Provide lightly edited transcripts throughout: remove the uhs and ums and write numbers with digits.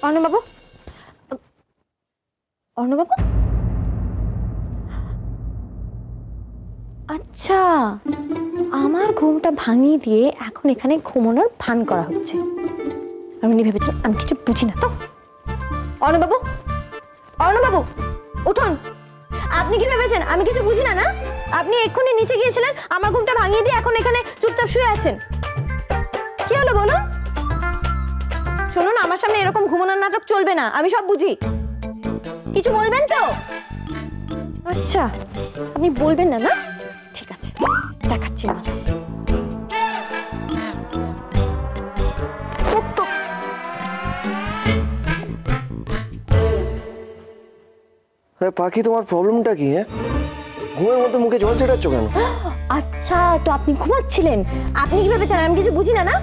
অর্ণবাবু, অর্ণবাবু, আচ্ছা, আমার ঘুমটা ভাঙিয়ে দিয়ে এখন এখানে ঘুমানোর ভান করা হচ্ছে। আপনি ভেবেছেন আমি কিছু বুঝি না তো? অর্ণবাবু, অর্ণবাবু, উঠুন। আপনি কি ভেবেছেন আমি কিছু বুঝি না? না, আপনি এক্ষুনি নিচে গিয়েছিলেন, আমার ঘুমটা ভাঙিয়ে দিয়ে এখন এখানে চুপচাপ শুয়ে আছেন। কি হলো বলুন? শুনুন, আমার সামনে এরকম ঘুমানোর নাটক চলবে না, আমি সব বুঝি। কিছু বলবেন তো? আচ্ছা, আপনি বলবেন না? না, ঠিক আছে, দেখাচ্ছি মজা। পাখি, তোমার প্রবলেমটা কি? হ্যাঁ, ঘুমের মধ্যে মুখে জল ছেটাচ্ছ কেন? আচ্ছা, তো আপনি ঘুমাচ্ছিলেন। আপনি কি ভেবেছেন আমি কিছু বুঝি না? না,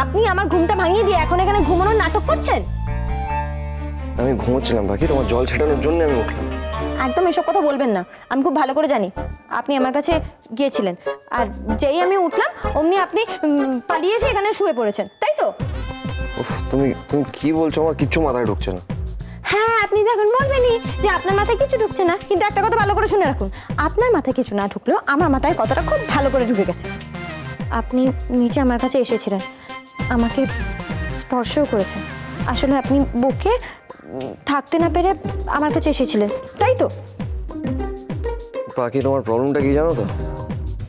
আপনি আমার ঘুমটা ভাঙিয়ে দিয়ে এখন এখানে ঘুমানোর নাটক করছেন। আমি ঘুমোচ্ছিলাম পাখি, তোমার জল ছেটানোর জন্য আমি উঠলাম। একদম এসব কথা বলবেন না, আমি খুব ভালো করে জানি আপনি আমার কাছে গিয়েছিলেন, আর যেই আমি উঠলাম অমনি আপনি পালিয়ে এসে এখানে শুয়ে পড়েছেন, তাই তো? তুমি কি বলছো? আমার কিচ্ছু মাথায় ঢুকছে না। হ্যাঁ, আপনি দেখুন বলবেনই যে আপনার মাথায় কিছু ঢুকছে না, কিন্তু একটা কথা ভালো করে শুনে রাখুন, আপনার মাথায় কিছু না ঢুকলেও আমার মাথায় কথাটা খুব ভালো করে ঢুকে গেছে। আপনি নিচে আমার কাছে এসেছিলেন, আমাকে স্পর্শও করেছেন। আসলে আপনি বুকে থাকতে না পেরে আমার কাছে এসেছিলেন, তাই তো? পাখি, তোমার প্রবলেমটা কি জানো তো?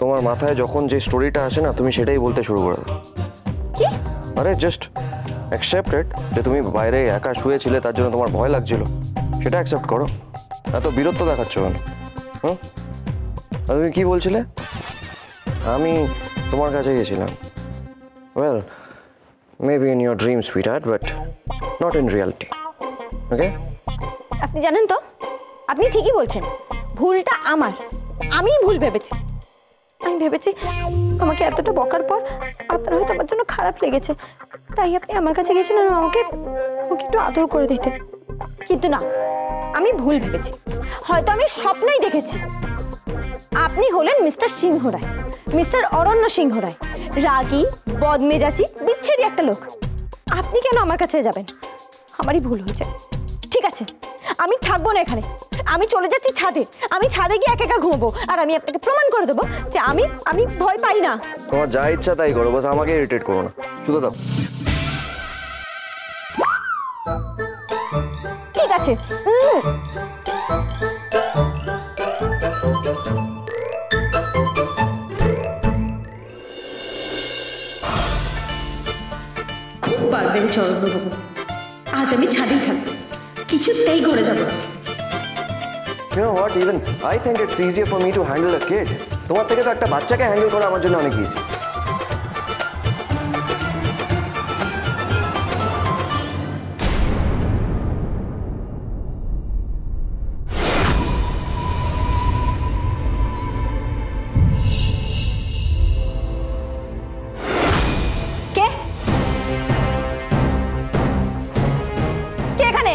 তোমার মাথায় যখন যে স্টোরিটা আসে না, তুমি সেটাই বলতে শুরু করে দাও। কি? আরে জাস্ট অ্যাকসেপ্ট ইট, যে তুমি বাইরে একা শুয়েছিলে, তার জন্য তোমার ভয় লাগছিল, সেটা অ্যাকসেপ্ট করো। এত বীরত্ব দেখাচ্ছ কেন? হুম, তুমি কি বলছিলে? আমি তোমার কাছে গেছিলাম। Well, maybe in your dream sweetheart, but not in reality. Okay? আপনি জানেন তো, আপনি ঠিকই বলছেন, ভুলটা আমার, আমিই ভুল ভেবেছি। আমি ভেবেছি আমাকে এতটা বকার পর আপনার হয়তো আমার জন্য খারাপ লেগেছে, তাই আপনি আমার কাছে গেছিলেন আমাকে একটু আদর করে দিতে। কিন্তু না, আমি ভুল ভেবেছি, হয়তো আমি স্বপ্নই দেখেছি। আপনি হলেন মিস্টার সিংহ রায়, মিস্টার অরণ্য সিংহ রায়, রাগী, বদমেজাজি, বিচ্ছিরি একটা লোক। আপনি কেন আমার কাছে যাবেন? আমারই ভুল হয়েছে। ঠিক আছে, আমি থাকবো না এখানে, আমি চলে যাচ্ছি ছাদে। আমি ছাদে গিয়ে একা একা ঘুমবো, আর আমি আপনাকে প্রমাণ করে দেবো যে আমি ভয় পাই না। তোমার যা ইচ্ছা তাই করো, বাস আমাকে ইরিটেট করো না, শুধু দাও। ঠিক আছে। খুব পারবেন চরণবাবু, আজ আমি ছাদেই থাকবো, কিছুতেই ঘরে যাবো না। You know what, even I think it's easier for me to handle a kid. তোমার থেকে তো একটা বাচ্চাকে হ্যান্ডেল করা আমার জন্য অনেক ইজি। কে? কে এখানে?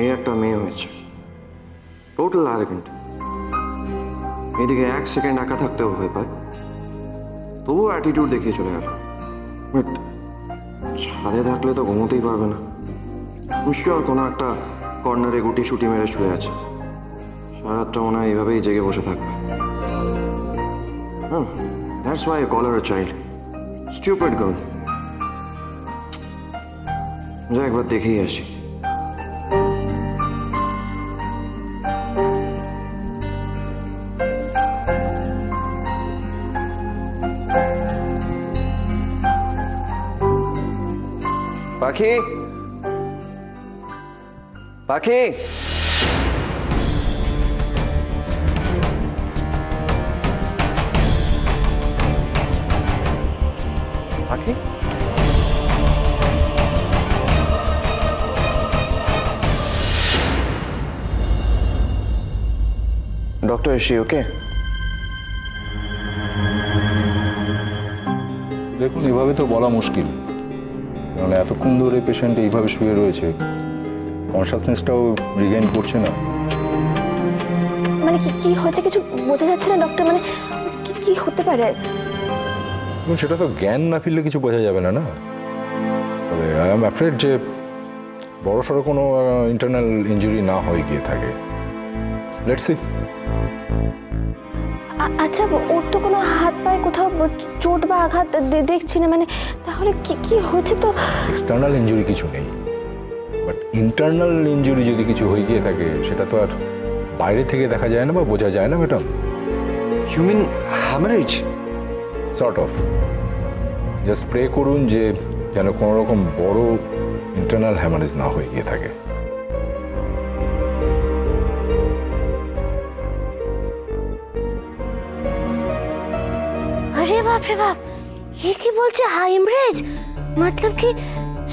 এই একটা মেয়ে হয়েছে, টোটাল অ্যারোগেন্ট। এদিকে 1 সেকেন্ড একা থাকতেও ভয় পায়, তবুও অ্যাটিটিউড দেখিয়ে চলে গেল। বাট ছাদে থাকলে তো ঘুমোতেই পারবে না, নিশ্চয় কোনো একটা কর্নারে গুটি শুটি মেরে শুয়ে আছে। সারাটা মনে হয় এইভাবেই জেগে বসে থাকবে। হ্যাঁ, that's why I call her a child, stupid girl. যা একবার দেখেই আসি। পাখি, পাখি, পাখি। Doctor, is she okay? দেখুন, এভাবে তো বলা মুশকিল, কারণ এতক্ষণ ধরে পেশেন্ট এইভাবে শুয়ে রয়েছে, কনসাসনেসটাও রিগেইন করছে না। মানে কি কি হচ্ছে কিছু বোঝা যাচ্ছে না ডক্টর, মানে কি কি হতে পারে? এবং সেটা তো জ্ঞান না ফিরলে কিছু বোঝা যাবে না, না? তবে আই এম অ্যাফ্রেড যে বড়সড় কোনো ইন্টারনাল ইনজুরি না হয়ে গিয়ে থাকে। Let's see. আচ্ছা, ওর তো কোনো হাত পায়ে কোথাও চোট বা আঘাত দেখছি না, মানে তাহলে কি কি হয়েছে? তো এক্সটার্নাল ইনজুরি কিছু নেই, বাট ইন্টারনাল ইনজুরি যদি কিছু হয়ে গিয়ে থাকে সেটা তো আর বাইরে থেকে দেখা যায় না বা বোঝা যায় না madam. You mean hemorrhage? Sort of. Just pray করুন যে যেন কোনো রকম বড় ইন্টারনাল হ্যামারেজ না হয়ে গিয়ে থাকে। अरे बाप रे बाप, ये की बोलते हाइमरेज? मतलब कि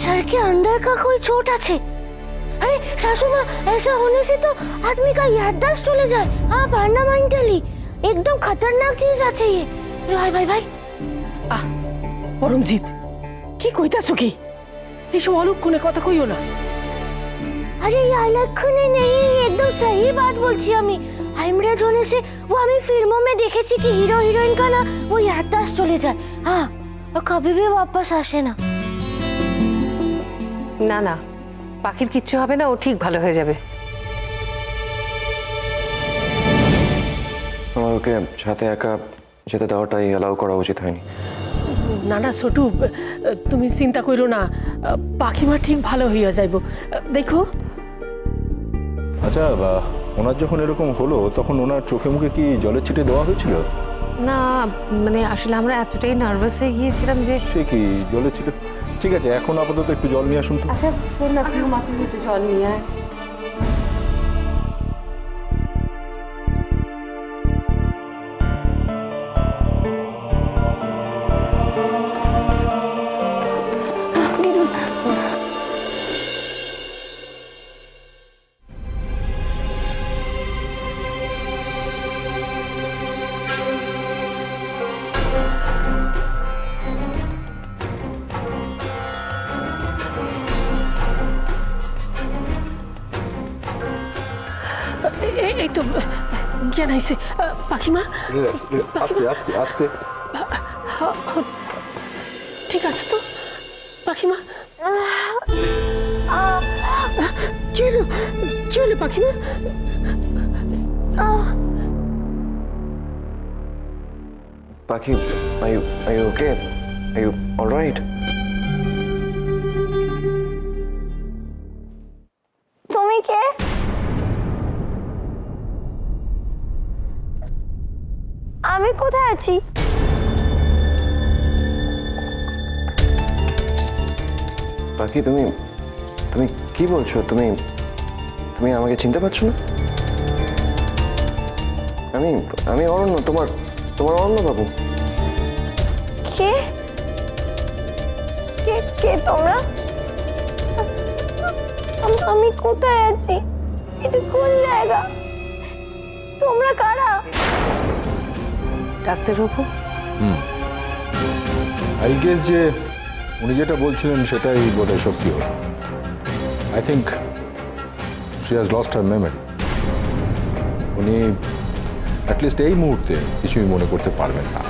सर के अंदर का कोई चोट আছে? अरे सासू माँ, ऐसा होने से तो आदमी का याददाश्त चले जाए। हाँ, भांडा मेंटली एकदम खतरनाक चीज আছে ये। ভাই ভাই ভাই, আহ পরমজিৎ, কি কইতাছো কি? এইসব অলক্ষণে কথা কইও না। अरे ये अलक्षणे नहीं, एकदम सही बात बोलছি আমি। हाइमरेज होने से वो हमें फिल्मों में देखेছি कि हीरो हीरोइन का ना वो याददाश्त चले जाए। हाँ, और कभी भी वापस আসে না। না না, পাখির কিচ্ছু হবে না, ও ঠিক ভালো হয়ে যাবে। আমার ওকে সাথে একা যেতে দেওয়াটাই অ্যালাউ করা উচিত হয়নি। না না ছোটু, তুমি চিন্তা করো না, পাখিমা ঠিক ভালো হইয়া যাইব, দেখো। আচ্ছা, ওনার যখন এরকম হলো তখন ওনার চোখে মুখে কি জলের ছিটে দেওয়া হয়েছিল? না, মানে আসলে আমরা এতটাই নার্ভাস হয়ে গিয়েছিলাম যে। সে কি জলের ছিটে? ঠিক আছে, এখন আপাতত একটু জল নিয়ে আসুন তো। আচ্ছা শোন না, তুই মাথায় একটু জল নিয়ে আয়। এই তো জ্ঞান আইছে। পাখিমা, আস্তে আস্তে আস্তে। ঠিক আছে তো পাখিমা? কি হলো, কি হলো পাখিমা? পাখি, are you okay? Are you all right? তুমি কে? আমি কোথায় আছি? পাখি, তুমি তুমি কি বলছো? তুমি তুমি আমাকে চিনতে পারছো না? আমি অরণ্য, তোমার অরণ্য বাবু। কে কে কে তোমরা? আমি কোথায় আছি? এটা কোন জায়গা? তোমরা কারা? ডাক্তারবাবু, আই গেস যে উনি যেটা বলছিলেন সেটাই বোধহয় সত্যি হবে। I think she has lost her memory. উনি অ্যাটলিস্ট এই মুহূর্তে কিছুই মনে করতে পারবেন না।